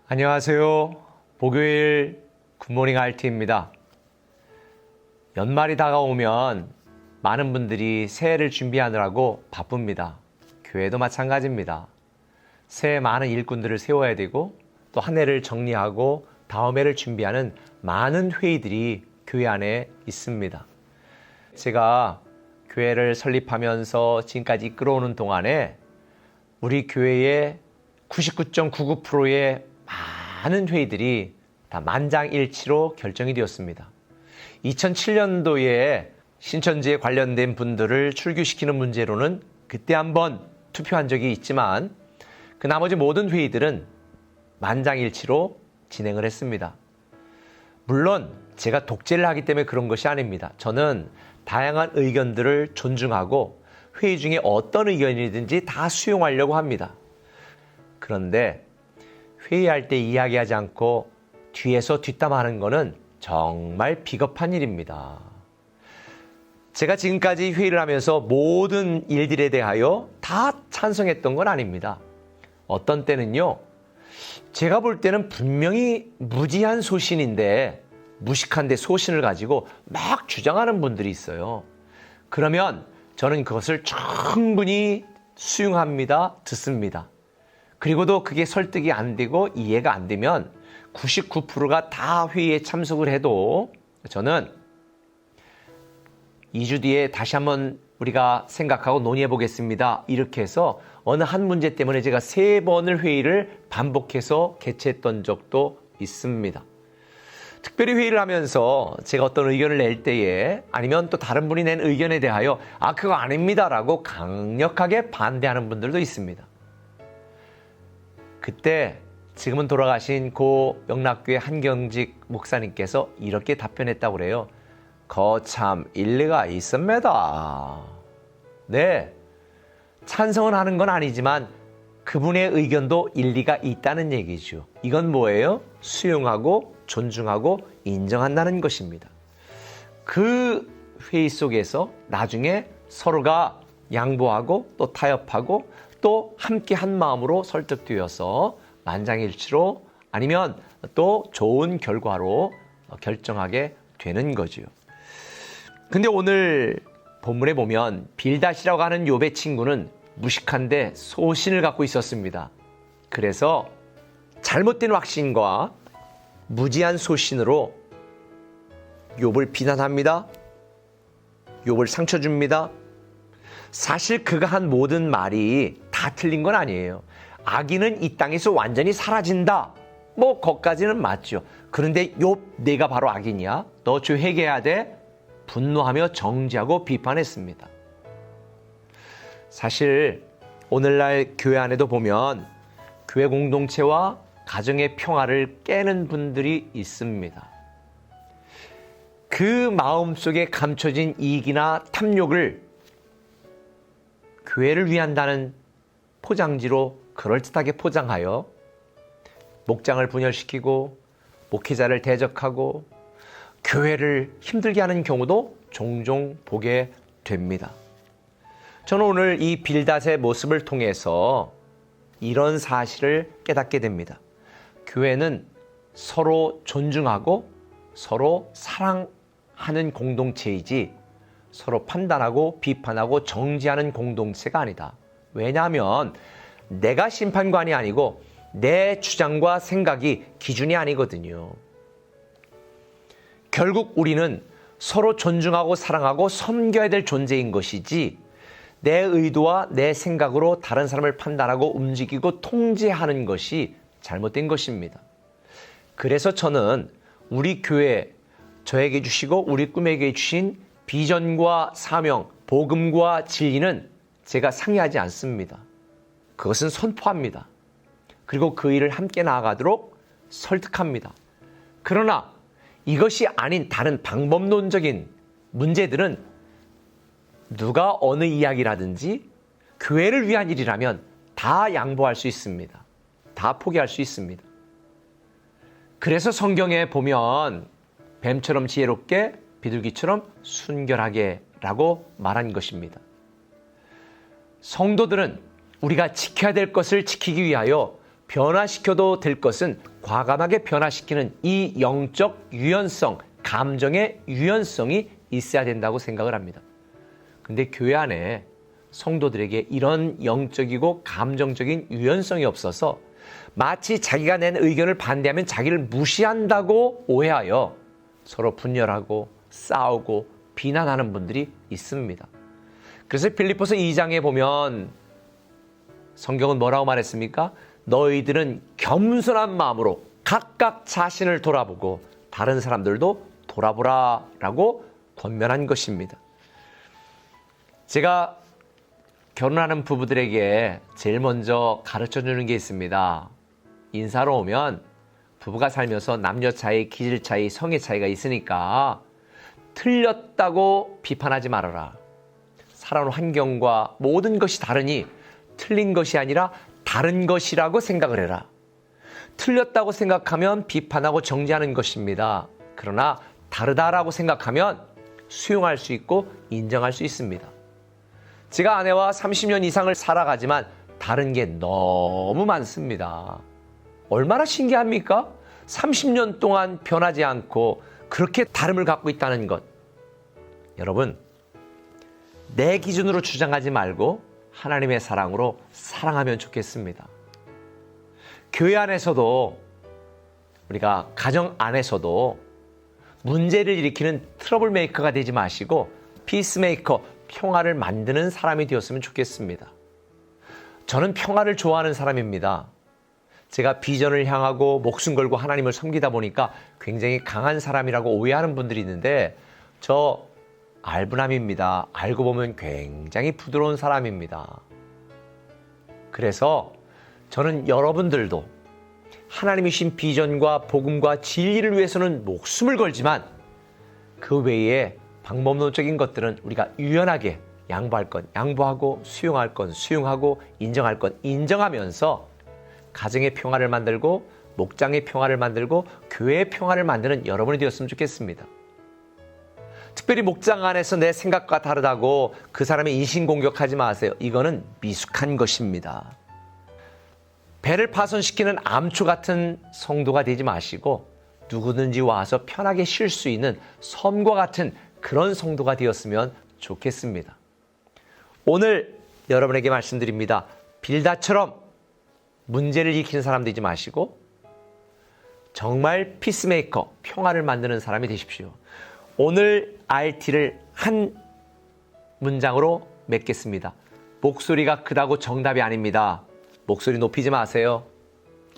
안녕하세요. 목요일 굿모닝 RT입니다. 연말이 다가오면 많은 분들이 새해를 준비하느라고 바쁩니다. 교회도 마찬가지입니다. 새해 많은 일꾼들을 세워야 되고 또 한 해를 정리하고 다음 해를 준비하는 많은 회의들이 교회 안에 있습니다. 제가 교회를 설립하면서 지금까지 이끌어오는 동안에 우리 교회의 99.99%의 많은 회의들이 다 만장일치로 결정이 되었습니다. 2007년도에 신천지에 관련된 분들을 출교시키는 문제로는 그때 한번 투표한 적이 있지만 그 나머지 모든 회의들은 만장일치로 진행을 했습니다. 물론 제가 독재를 하기 때문에 그런 것이 아닙니다. 저는 다양한 의견들을 존중하고 회의 중에 어떤 의견이든지 다 수용하려고 합니다. 그런데 회의할 때 이야기하지 않고 뒤에서 뒷담화하는 것은 정말 비겁한 일입니다. 제가 지금까지 회의를 하면서 모든 일들에 대하여 다 찬성했던 건 아닙니다. 어떤 때는요, 제가 볼 때는 분명히 무지한 소신인데 무식한데 소신을 가지고 막 주장하는 분들이 있어요. 그러면 저는 그것을 충분히 수용합니다. 듣습니다. 그리고도 그게 설득이 안 되고 이해가 안 되면 99%가 다 회의에 참석을 해도 저는 2주 뒤에 다시 한번 우리가 생각하고 논의해 보겠습니다. 이렇게 해서 어느 한 문제 때문에 제가 3번을 회의를 반복해서 개최했던 적도 있습니다. 특별히 회의를 하면서 제가 어떤 의견을 낼 때에 아니면 또 다른 분이 낸 의견에 대하여 그거 아닙니다 라고 강력하게 반대하는 분들도 있습니다. 그때 지금은 돌아가신 고 영락교회 한경직 목사님께서 이렇게 답변했다고 그래요. 거참 일리가 있습니다. 네, 찬성은 하는 건 아니지만 그분의 의견도 일리가 있다는 얘기죠. 이건 뭐예요? 수용하고 존중하고 인정한다는 것입니다. 그 회의 속에서 나중에 서로가 양보하고 또 타협하고 또 함께 한 마음으로 설득되어서 만장일치로 아니면 또 좋은 결과로 결정하게 되는 거죠. 근데 오늘 본문에 보면 빌닷이라고 하는 욥의 친구는 무식한데 소신을 갖고 있었습니다. 그래서 잘못된 확신과 무지한 소신으로 욥을 비난합니다. 욥을 상처 줍니다. 사실 그가 한 모든 말이 다 틀린 건 아니에요. 악인은 이 땅에서 완전히 사라진다. 거기까지는 맞죠. 그런데 욥, 내가 바로 악인이야. 너 주 회개해야 돼. 분노하며 정죄하고 비판했습니다. 사실 오늘날 교회 안에도 보면 교회 공동체와 가정의 평화를 깨는 분들이 있습니다. 그 마음속에 감춰진 이익이나 탐욕을 교회를 위한다는 포장지로 그럴듯하게 포장하여 목장을 분열시키고 목회자를 대적하고 교회를 힘들게 하는 경우도 종종 보게 됩니다. 저는 오늘 이 빌닷의 모습을 통해서 이런 사실을 깨닫게 됩니다. 교회는 서로 존중하고 서로 사랑하는 공동체이지 서로 판단하고 비판하고 정죄하는 공동체가 아니다. 왜냐하면 내가 심판관이 아니고 내 주장과 생각이 기준이 아니거든요. 결국 우리는 서로 존중하고 사랑하고 섬겨야 될 존재인 것이지 내 의도와 내 생각으로 다른 사람을 판단하고 움직이고 통제하는 것이 잘못된 것입니다. 그래서 저는 우리 교회, 저에게 주시고 우리 꿈에게 주신 비전과 사명, 복음과 진리는 제가 상의하지 않습니다. 그것은 선포합니다. 그리고 그 일을 함께 나아가도록 설득합니다. 그러나 이것이 아닌 다른 방법론적인 문제들은 누가 어느 이야기라든지 교회를 위한 일이라면 다 양보할 수 있습니다. 다 포기할 수 있습니다. 그래서 성경에 보면 뱀처럼 지혜롭게 비둘기처럼 순결하게 라고 말한 것입니다. 성도들은 우리가 지켜야 될 것을 지키기 위하여 변화시켜도 될 것은 과감하게 변화시키는 이 영적 유연성, 감정의 유연성이 있어야 된다고 생각을 합니다. 근데 교회 안에 성도들에게 이런 영적이고 감정적인 유연성이 없어서 마치 자기가 낸 의견을 반대하면 자기를 무시한다고 오해하여 서로 분열하고 싸우고 비난하는 분들이 있습니다. 그래서 빌립보서 2장에 보면 성경은 뭐라고 말했습니까? 너희들은 겸손한 마음으로 각각 자신을 돌아보고 다른 사람들도 돌아보라 라고 권면한 것입니다. 제가 결혼하는 부부들에게 제일 먼저 가르쳐주는 게 있습니다. 인사로 오면 부부가 살면서 남녀 차이, 기질 차이, 성의 차이가 있으니까 틀렸다고 비판하지 말아라. 살아온 환경과 모든 것이 다르니 틀린 것이 아니라 다른 것이라고 생각을 해라. 틀렸다고 생각하면 비판하고 정죄하는 것입니다. 그러나 다르다라고 생각하면 수용할 수 있고 인정할 수 있습니다. 제가 아내와 30년 이상을 살아가지만 다른 게 너무 많습니다. 얼마나 신기합니까? 30년 동안 변하지 않고 그렇게 다름을 갖고 있다는 것. 여러분, 내 기준으로 주장하지 말고 하나님의 사랑으로 사랑하면 좋겠습니다. 교회 안에서도 우리가 가정 안에서도 문제를 일으키는 트러블 메이커가 되지 마시고 피스메이커, 평화를 만드는 사람이 되었으면 좋겠습니다. 저는 평화를 좋아하는 사람입니다. 제가 비전을 향하고 목숨 걸고 하나님을 섬기다 보니까 굉장히 강한 사람이라고 오해하는 분들이 있는데 저 알부남입니다. 알고 보면 굉장히 부드러운 사람입니다. 그래서 저는 여러분들도 하나님이 주신 비전과 복음과 진리를 위해서는 목숨을 걸지만 그 외에 방법론적인 것들은 우리가 유연하게 양보할 건 양보하고 수용할 건 수용하고 인정할 건 인정하면서 가정의 평화를 만들고 목장의 평화를 만들고 교회의 평화를 만드는 여러분이 되었으면 좋겠습니다. 특별히 목장 안에서 내 생각과 다르다고 그 사람의 인신공격하지 마세요. 이거는 미숙한 것입니다. 배를 파손시키는 암초 같은 성도가 되지 마시고 누구든지 와서 편하게 쉴 수 있는 섬과 같은 그런 성도가 되었으면 좋겠습니다. 오늘 여러분에게 말씀드립니다. 빌다처럼 문제를 일으키는 사람 되지 마시고 정말 피스메이커, 평화를 만드는 사람이 되십시오. 오늘 RT를 한 문장으로 맺겠습니다. 목소리가 크다고 정답이 아닙니다. 목소리 높이지 마세요.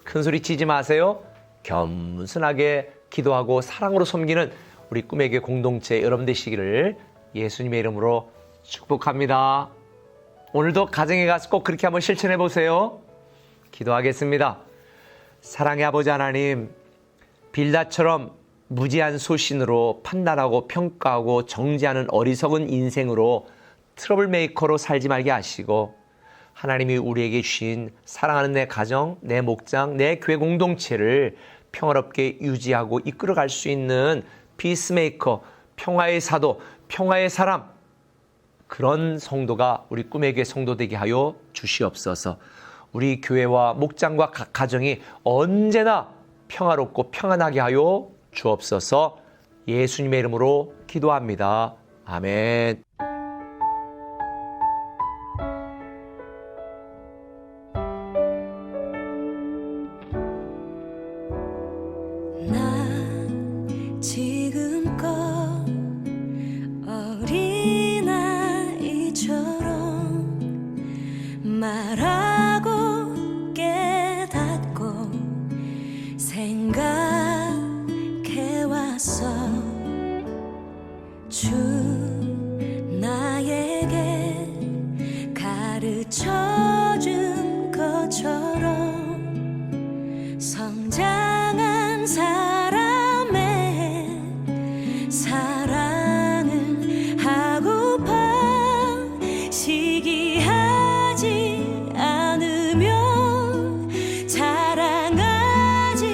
큰 소리 치지 마세요. 겸손하게 기도하고 사랑으로 섬기는 우리 꿈의 교회 공동체 여러분 되시기를 예수님의 이름으로 축복합니다. 오늘도 가정에 가서 꼭 그렇게 한번 실천해 보세요. 기도하겠습니다. 사랑의 아버지 하나님, 빌다처럼 무지한 소신으로 판단하고 평가하고 정죄하는 어리석은 인생으로 트러블 메이커로 살지 말게 하시고 하나님이 우리에게 주신 사랑하는 내 가정, 내 목장, 내 교회 공동체를 평화롭게 유지하고 이끌어갈 수 있는 피스메이커, 평화의 사도, 평화의 사람, 그런 성도가 우리 꿈의 교회 성도 되게 하여 주시옵소서. 우리 교회와 목장과 각 가정이 언제나 평화롭고 평안하게 하여 주옵소서. 예수님의 이름으로 기도합니다. 아멘. 지금껏 어린아이처럼 말하고 깨닫고 생각해왔어. 주 나에게 가르쳐준 것처럼 성장한 사람의 사랑을 하고파 시기하지 않으며 자랑하지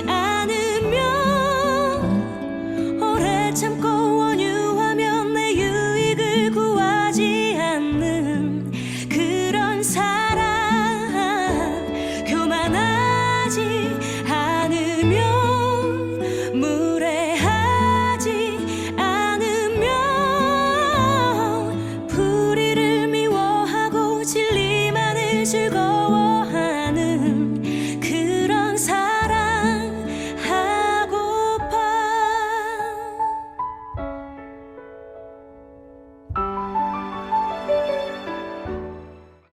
않으며 오래 참고